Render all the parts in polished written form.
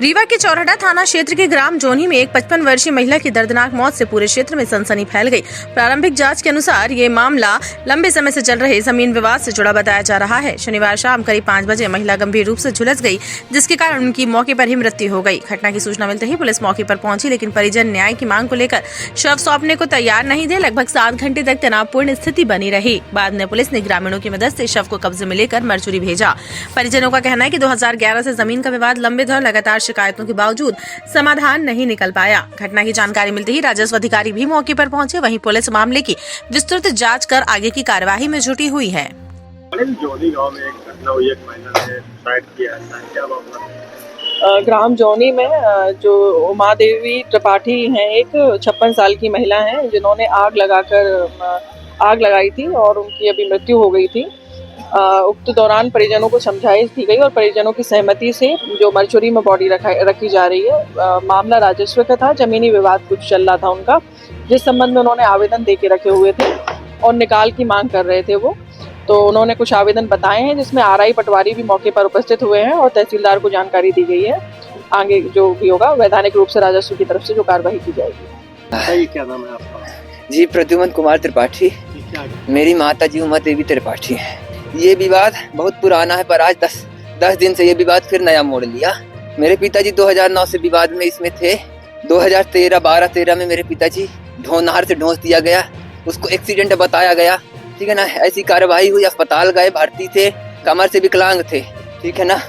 रीवा के चौराहा थाना क्षेत्र के ग्राम जोनी में एक 55 वर्षीय महिला की दर्दनाक मौत से पूरे क्षेत्र में सनसनी फैल गई। प्रारंभिक जांच के अनुसार ये मामला लंबे समय से चल रहे जमीन विवाद से जुड़ा बताया जा रहा है। शनिवार शाम करीब 5 बजे महिला गंभीर रूप से झुलस गई, जिसके कारण उनकी मौके पर ही मृत्यु हो गई। घटना की सूचना मिलते ही पुलिस मौके पर पहुंची, लेकिन परिजन न्याय की मांग को लेकर शव सौंपने को तैयार नहीं थे। लगभग 7 घंटे तक तनावपूर्ण स्थिति बनी रही। बाद में पुलिस ने ग्रामीणों की मदद से शव को कब्जे में लेकर मरचुरी भेजा। परिजनों का कहना है कि 2011 से जमीन का विवाद लंबित और लगातार शिकायतों के बावजूद समाधान नहीं निकल पाया। घटना की जानकारी मिलते ही राजस्व अधिकारी भी मौके पर पहुंचे। वहीं पुलिस मामले की विस्तृत जांच कर आगे की कार्यवाही में जुटी हुई है। जोनी गांव में एक घटना हुई, एक महिला ने सुसाइड किया है, क्या मामला? ग्राम जोनी में जो उमा देवी त्रिपाठी हैं, एक 56 साल की महिला हैं, जिन्होंने आग लगाई थी और उनकी अभी मृत्यु हो गई थी। उक्त दौरान परिजनों को समझाइश दी गई और परिजनों की सहमति से जो मरचुरी में बॉडी रखी जा रही है। मामला राजस्व का था, जमीनी विवाद कुछ चल रहा था उनका, जिस संबंध में उन्होंने आवेदन दे के रखे हुए थे और निकाल की मांग कर रहे थे वो। तो उन्होंने कुछ आवेदन बताए हैं, जिसमें आरआई पटवारी भी मौके पर उपस्थित हुए हैं और तहसीलदार को जानकारी दी गई है। आगे जो भी होगा वैधानिक रूप से राजस्व की तरफ से जो कार्यवाही की जाएगी। क्या नाम है आपका? जी, प्रद्युमन कुमार त्रिपाठी। मेरी माता जी उमा देवी त्रिपाठी है। ये विवाद बहुत पुराना है, पर आज 10 दिन से ये विवाद फिर नया मोड़ लिया। मेरे पिताजी 2009 से विवाद में इसमें थे। 2013 में मेरे पिताजी ढोनार से ढोंस दिया गया, उसको एक्सीडेंट बताया गया, ठीक है ना। ऐसी कार्रवाई हुई, अस्पताल गए, भर्ती थे, कमर से विकलांग थे, ठीक है ना।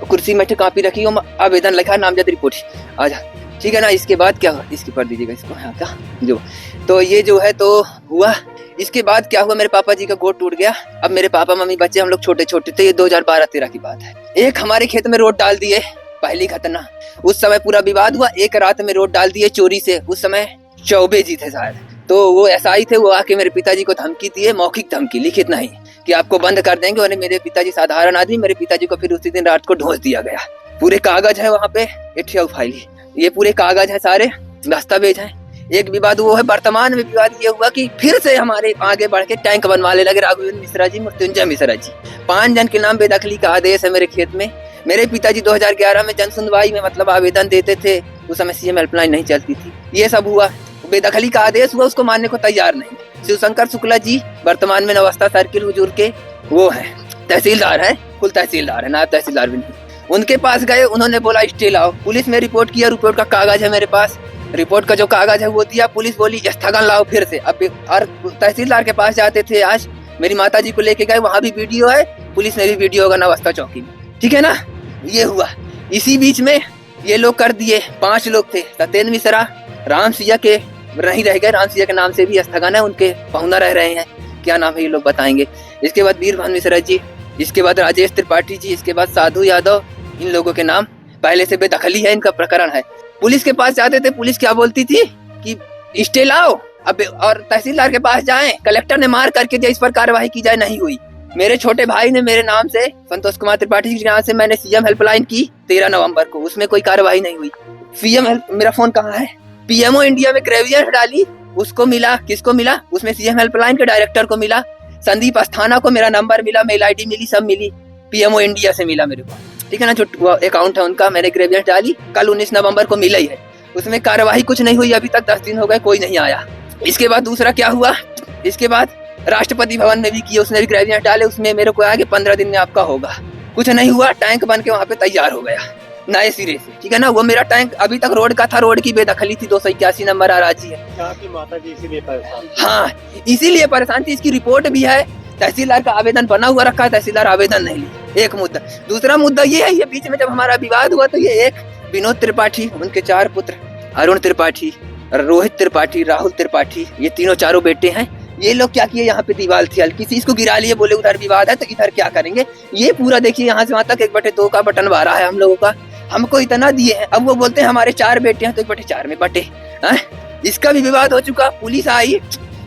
कुर्सी में कापी रखी, आवेदन लिखा, नामजद रिपोर्ट आजा, ठीक है ना। इसके बाद क्या हुआ, इसकी पढ़ दीजिएगा इसको यहाँ का जो। तो ये जो है तो हुआ। इसके बाद क्या हुआ, मेरे पापा जी का गोड़ टूट गया। अब मेरे पापा मम्मी बच्चे हम लोग छोटे छोटे थे। ये 2012-13 की बात है। एक हमारे खेत में रोड डाल दिए, पहली घटना। उस समय पूरा विवाद हुआ। एक रात में रोड डाल दिए चोरी से। उस समय चौबे जी थे शायद, तो वो एसआई थे। वो आके मेरे पिताजी को धमकी दिए, मौखिक धमकी, लिखित नहीं, कि आपको बंद कर देंगे। और मेरे पिताजी साधारण आदमी, मेरे पिताजी को फिर उसी दिन रात को ढोंस दिया गया। पूरे कागज है वहाँ पे, फाइल, ये पूरे कागज है, सारे दस्तावेज हैं। एक विवाद वो है। वर्तमान में विवाद ये हुआ कि फिर से हमारे आगे बढ़ के टैंक बनवाने लगे राघवेंद्र मिश्रा जी, मृत्युंजय मिश्रा जी। 5 जन के नाम बेदखली का आदेश है मेरे खेत में। मेरे पिताजी 2011 में जन सुनवाई में मतलब आवेदन देते थे। उस समय सीएम हेल्पलाइन नहीं चलती थी। ये सब हुआ, बेदखली का आदेश हुआ, उसको मानने को तैयार नहीं। शिवशंकर शुक्ला जी वर्तमान में नवस्था सर्किल हुजूर के वो है, तहसीलदार है, कुल तहसीलदार है, नायब तहसीलदार भी नहीं। उनके पास गए, उन्होंने बोला स्टे लाओ। पुलिस में रिपोर्ट किया, रिपोर्ट का कागज है मेरे पास, रिपोर्ट का जो कागज है वो दिया। पुलिस बोली स्थगन लाओ फिर से। अब और तहसीलदार के पास जाते थे। आज मेरी माता जी को लेके गए, वहां भी वीडियो है, पुलिस ने भी वीडियो होगा नवस्था चौकी में, ठीक है ना। ये हुआ। इसी बीच में ये लोग कर दिए, 5 लोग थे। सत्येंद्र मिश्रा, राम सिया के नहीं रह गए, राम सिया के नाम से भी स्थगन है, उनके पहुना रह रहे हैं। क्या नाम है ये लोग बताएंगे। इसके बाद वीरभान मिश्रा जी, इसके बाद राजेश त्रिपाठी जी, इसके बाद साधु यादव। इन लोगों के नाम पहले से बेदखली है, इनका प्रकरण है। पुलिस के पास जाते थे, पुलिस क्या बोलती थी कि स्टे लाओ। अब और तहसीलदार के पास जाएं, कलेक्टर ने मार करके दिया, इस पर कार्यवाही की जाए, नहीं हुई। मेरे छोटे भाई ने मेरे नाम से, संतोष कुमार त्रिपाठी के नाम से मैंने सीएम हेल्पलाइन की 13 नवंबर को, उसमें कोई कार्यवाही नहीं हुई। मेरा फोन कहाँ है, पीएमओ इंडिया में ग्रेवियर डाली, उसको मिला, किसको मिला, उसमें सीएम हेल्पलाइन के डायरेक्टर को मिला, संदीप अस्थाना को मेरा नंबर मिला, मेल आईडी मिली, सब मिली, पीएमओ इंडिया से मिला मेरे को, ठीक है ना। जो अकाउंट है उनका मैंने ग्रेवियर डाली, कल 19 नवंबर को मिला ही है। उसमें कार्यवाही कुछ नहीं हुई, अभी तक 10 दिन हो गए, कोई नहीं आया। इसके बाद दूसरा क्या हुआ, इसके बाद राष्ट्रपति भवन में भी किया, उसने भी ग्रेवियर डाले, उसमें मेरे को आगे 15 दिन में आपका होगा, कुछ नहीं हुआ। टैंक बन के वहाँ पे तैयार हो गया नए सिरे से, ठीक है ना। वो मेरा टैंक अभी तक रोड का था, रोड की बेदखली थी। 281 नंबर आराजी है। आपकी माता जी इसीलिए परेशान? हाँ, इसीलिए परेशान थी। इसकी रिपोर्ट भी है, तहसीलदार का आवेदन बना हुआ रखा है, तहसीलदार आवेदन नहीं ली। एक मुद्दा। दूसरा मुद्दा ये है, ये बीच में जब हमारा विवाद हुआ तो ये एक विनोद त्रिपाठी, उनके 4 पुत्र, अरुण त्रिपाठी, रोहित त्रिपाठी, राहुल त्रिपाठी, ये तीनों चारों बेटे हैं। ये लोग क्या किए, यहाँ पे दीवार थी हल्की सी, इसको गिरा लिए, बोले उधर विवाद है तो इधर क्या करेंगे। ये पूरा देखिए यहाँ से वहां तक 1/2 का बटन बारा है हम लोगों का। हमको इतना दिए हैं, अब वो बोलते हैं हमारे 4 बेटे हैं तो 1/4 में बटे। इसका भी विवाद हो चुका। पुलिस आई,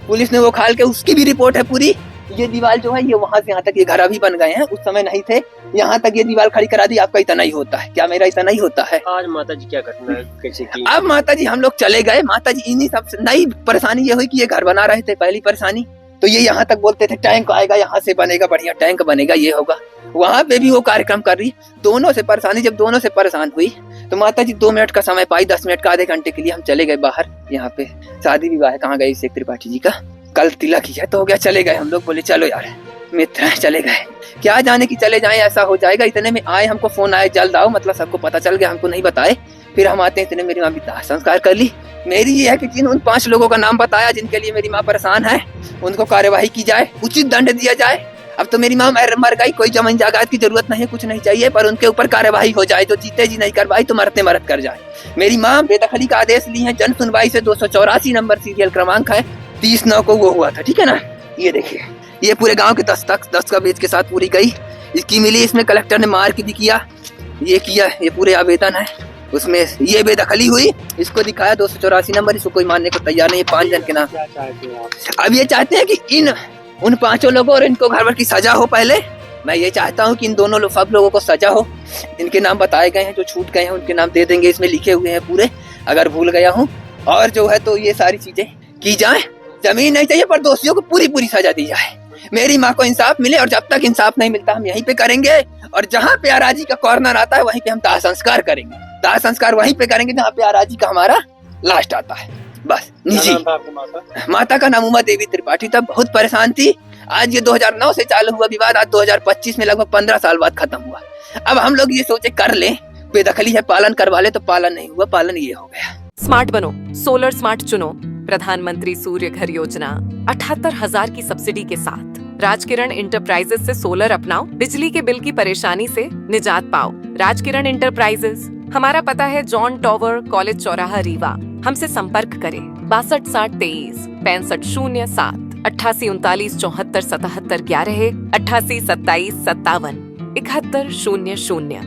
पुलिस ने वो खाल के, उसकी भी रिपोर्ट है पूरी। ये दीवार जो है, ये वहां से यहाँ तक ये घर अभी बन गए हैं, उस समय नहीं थे। यहाँ तक ये दीवार खड़ी करा दी। आपका इतना ही होता है क्या, मेरा इतना ही होता है। आज माता जी क्या घटना कैसे की? अब माता जी हम लोग चले गए। माता जी इन्हीं सब नई परेशानी ये हुई कि ये घर बना रहे थे, पहली परेशानी तो ये यहाँ तक बोलते थे टैंक आएगा, यहाँ से बनेगा, बढ़िया टैंक बनेगा, ये होगा। वहां पे भी वो कार्यक्रम कर रही। दोनों से परेशानी, जब दोनों से परेशान हुई तो माता जी 2 मिनट का समय पाई, 10 मिनट का, आधे घंटे के लिए हम चले गए बाहर। यहाँ पे शादी विवाह है, कहाँ गए शेख त्रिपाठी जी का, कल तिलक ही है तो हो गया, चले गए हम लोग। बोले चलो यार मित्र हैं, चले गए, क्या जाने कि चले जाएं ऐसा हो जाएगा। इतने में आए, हमको फोन आया जल्द आओ, मतलब सबको पता चल गया, हमको नहीं बताए। फिर हम आते हैं, इतने मेरी माँ भी दाह संस्कार कर ली। मेरी ये है कि जिन उन 5 लोगों का नाम बताया जिनके लिए मेरी माँ परेशान है, उनको कार्यवाही की जाए, उचित दंड दिया जाए। अब तो मेरी माँ मर गई, कोई जमीन जायदाद की जरूरत नहीं, कुछ नहीं चाहिए, पर उनके ऊपर कार्यवाही हो जाए। जो जीते जी नहीं करवाई तो मरते मरत कर जाए। मेरी माँ बेदखली का आदेश ली है, जन सुनवाई से 284 नंबर सीरियल क्रमांक है, 30/9 को वो हुआ था, ठीक है ना। ये देखिए, ये पूरे गांव के दस्तावेज के साथ पूरी गई, इसकी मिली, इसमें कलेक्टर ने मार्क भी किया, ये किया, ये पूरे आवेदन है, उसमें ये बेदखली हुई, इसको दिखाया 284 नंबर, इसको कोई मानने को तैयार नहीं है। 5 जन के नाम। क्या चाहते हैं आप? अब ये चाहते हैं कि उन 5 लोगों और इनको घर भर की सजा हो। पहले मैं ये चाहता हूँ कि इन दोनों सब लोगों को सजा हो। इनके नाम बताए गए हैं, जो छूट गए हैं उनके नाम दे देंगे, इसमें लिखे हुए हैं पूरे, अगर भूल गया हूँ। और जो है तो ये सारी चीजें की जाए। जमीन नहीं चाहिए, पर दोषियों को पूरी सजा दी जाए। मेरी माँ को इंसाफ मिले, और जब तक इंसाफ नहीं मिलता हम यहीं पे करेंगे। और जहाँ पे अराजी का कॉर्नर आता है वहीं पे हम दाह संस्कार करेंगे। दाह संस्कार वहीं पे करेंगे जहाँ पे अराजी का हमारा लास्ट आता है। बस निजी। क्या नाम था आपकी माता? माता का नाम उमा देवी त्रिपाठी था। बहुत परेशान थी। आज ये 2009 से चालू हुआ विवाद, आज 2025 में लगभग 15 साल बाद खत्म हुआ। अब हम लोग ये सोचे कर लें, बेदखली है, पालन करवा ले, तो पालन नहीं हुआ, पालन ये हो गया। स्मार्ट बनो, सोलर स्मार्ट चुनो। प्रधानमंत्री सूर्य घर योजना 78,000 की सब्सिडी के साथ राजकिरण इंटरप्राइजेस से सोलर अपनाओ, बिजली के बिल की परेशानी से निजात पाओ। राजकिरण इंटरप्राइजेस, हमारा पता है जॉन टॉवर, कॉलेज चौराहा, रीवा। हमसे संपर्क करें 62 60 23 65 07 88 39 74 77 11 88 27 57 71 00।